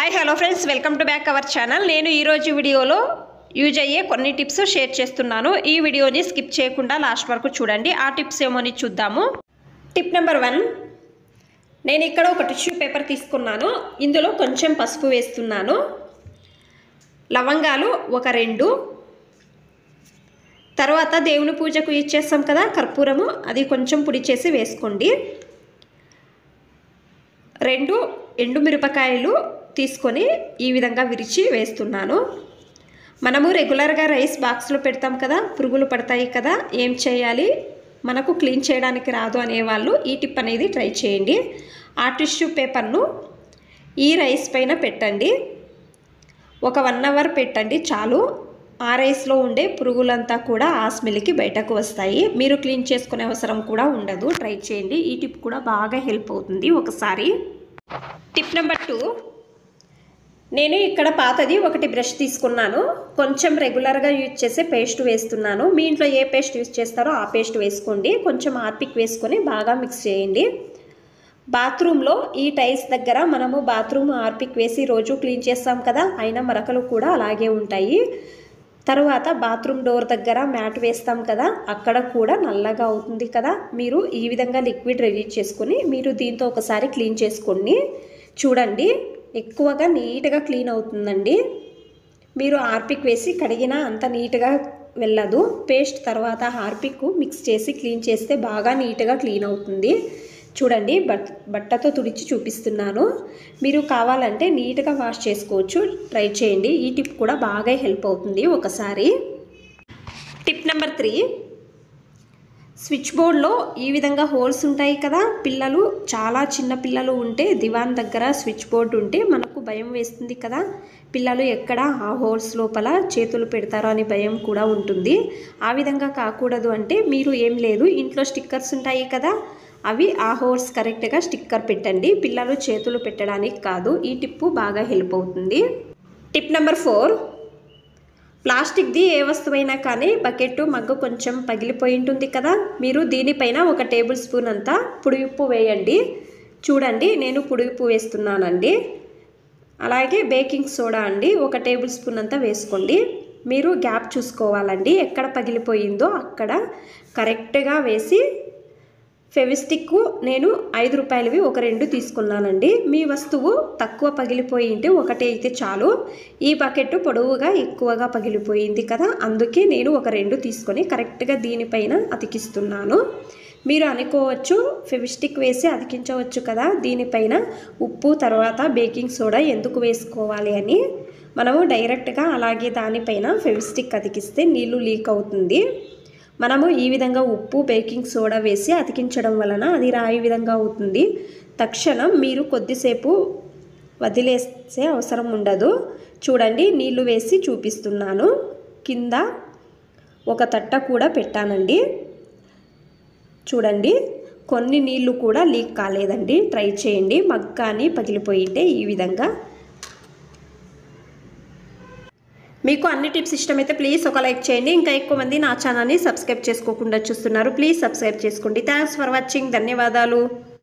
Hi hello friends, welcome to back our channel. నేను ఈరోజు వీడియోలో యూజ్ అయ్యే కొన్ని టిప్స్ షేర్ చేస్తున్నాను. ఈ వీడియోని స్కిప్ చేయకుండా లాస్ట్ వరకు చూడండి. ఆ టిప్స్ ఏమోని చూద్దాము. టిప్ నెంబర్ 1, నేను ఇక్కడ ఒక టిష్యూ పేపర్ తీసుకున్నాను. ఇందులో కొంచెం పసుపు వేస్తున్నాను. లవంగాలు ఒక 2, తర్వాత దేవుని పూజకు యూజ్ చేస్తాం కదా కర్పూరము, అది కొంచెం పొడి చేసి వేసుకోండి. 2 ఎండుమిరపకాయలు తీసుకొని ఈ విధంగా విరిచి వేస్తున్నాను. మనము రెగ్యులర్గా రైస్ బాక్స్లో పెడతాం కదా, పురుగులు పడతాయి కదా, ఏం చేయాలి, మనకు క్లీన్ చేయడానికి రాదు అనేవాళ్ళు ఈ టిప్ అనేది ట్రై చేయండి. ఆ టిష్యూ పేపర్ను ఈ రైస్ పైన పెట్టండి. ఒక 1 అవర్ పెట్టండి చాలు. ఆ రైస్లో ఉండే పురుగులంతా కూడా ఆ స్మెల్కి బయటకు వస్తాయి. మీరు క్లీన్ చేసుకునే అవసరం కూడా ఉండదు. ట్రై చేయండి. ఈ టిప్ కూడా బాగా హెల్ప్ అవుతుంది ఒకసారి. టిప్ నెంబర్ 2, నేను ఇక్కడ పాతది ఒకటి బ్రష్ తీసుకున్నాను. కొంచెం రెగ్యులర్గా యూజ్ చేసే పేస్ట్ వేస్తున్నాను. మీ ఇంట్లో ఏ పేస్ట్ యూజ్ చేస్తారో ఆ పేస్ట్ వేసుకోండి. కొంచెం హార్పిక్ వేసుకొని బాగా మిక్స్ చేయండి. బాత్రూంలో ఈ టైల్స్ దగ్గర మనము బాత్రూమ్ హార్పిక్ వేసి రోజు క్లీన్ చేస్తాం కదా, అయినా మరకలు కూడా అలాగే ఉంటాయి. తర్వాత బాత్రూమ్ డోర్ దగ్గర మ్యాట్ వేస్తాం కదా, అక్కడ కూడా నల్లగా అవుతుంది కదా. మీరు ఈ విధంగా లిక్విడ్ రెడీ చేసుకొని మీరు దీంతో ఒకసారి క్లీన్ చేసుకోండి. చూడండి, ఎక్కువగా నీట్గా క్లీన్ అవుతుందండి. మీరు హార్పిక్ వేసి కడిగినా అంత నీట్గా వెళ్ళదు. పేస్ట్ తర్వాత హార్పిక్ మిక్స్ చేసి క్లీన్ చేస్తే బాగా నీట్గా క్లీన్ అవుతుంది. చూడండి, బట్టతో తుడిచి చూపిస్తున్నాను. మీరు కావాలంటే నీట్గా వాష్ చేసుకోవచ్చు. ట్రై చేయండి. ఈ టిప్ కూడా బాగా హెల్ప్ అవుతుంది ఒకసారి. టిప్ నెంబర్ 3, స్విచ్ బోర్డ్లో ఈ విధంగా హోల్స్ ఉంటాయి కదా. పిల్లలు చాలా చిన్న పిల్లలు ఉంటే దివాన్ దగ్గర స్విచ్ బోర్డు ఉంటే మనకు భయం వేస్తుంది కదా. పిల్లలు ఎక్కడ ఆ హోల్స్ లోపల చేతులు పెడతారో అని భయం కూడా ఉంటుంది. ఆ విధంగా కాకూడదు అంటే మీరు ఏం లేదు, ఇంట్లో స్టిక్కర్స్ ఉంటాయి కదా, అవి ఆ హోల్స్ కరెక్ట్గా స్టిక్కర్ పెట్టండి. పిల్లలు చేతులు పెట్టడానికి కాదు. ఈ టిప్పు బాగా హెల్ప్ అవుతుంది. టిప్ నెంబర్ 4, ప్లాస్టిక్ది ఏ వస్తువైనా కానీ బకెట్ మగ్గు కొంచెం పగిలిపోయి ఉంటుంది కదా, మీరు దీనిపైన ఒక టేబుల్ స్పూన్ అంతా పొడి ఉప్పు వేయండి. చూడండి, నేను పొడి ఉప్పు వేస్తున్నానండి. అలాగే బేకింగ్ సోడా అండి, ఒక టేబుల్ స్పూన్ అంతా వేసుకోండి. మీరు గ్యాప్ చూసుకోవాలండి, ఎక్కడ పగిలిపోయిందో అక్కడ కరెక్ట్గా వేసి. ఫెవిస్టిక్ నేను 5 రూపాయలవి ఒక 2 తీసుకున్నానండి. మీ వస్తువు తక్కువ పగిలిపోయి ఉంటే ఒకటే అయితే చాలు. ఈ బకెట్ పొడవుగా ఎక్కువగా పగిలిపోయింది కదా, అందుకే నేను ఒక 2 తీసుకొని కరెక్ట్గా దీనిపైన అతికిస్తున్నాను. మీరు అనుకోవచ్చు, ఫెవిస్టిక్ వేసి అతికించవచ్చు కదా, దీనిపైన ఉప్పు తర్వాత బేకింగ్ సోడా ఎందుకు వేసుకోవాలి అని. మనము డైరెక్ట్గా అలాగే దానిపైన ఫెవిస్టిక్ అతికిస్తే నీళ్ళు లీక్ అవుతుంది. మనము ఈ విధంగా ఉప్పు బేకింగ్ సోడా వేసి అతికించడం వలన అది రాయి విధంగా అవుతుంది. తక్షణం మీరు కొద్దిసేపు వదిలేసే అవసరం ఉండదు. చూడండి, నీళ్లు వేసి చూపిస్తున్నాను. కింద ఒక తట్ట కూడా పెట్టానండి. చూడండి, కొన్ని నీళ్లు కూడా లీక్ కాలేదండి. ట్రై చేయండి. మగ్గాని పగిలిపోయింటే ఈ విధంగా. మీకు అన్ని టిప్స్ ఇష్టమైతే ప్లీజ్ ఒక లైక్ చేయండి. ఇంకా ఎక్కువ మంది నా ఛానల్ని సబ్స్క్రైబ్ చేసుకోకుండా చూస్తున్నారు. ప్లీజ్ సబ్స్క్రైబ్ చేసుకోండి. Thanks for watching. ధన్యవాదాలు.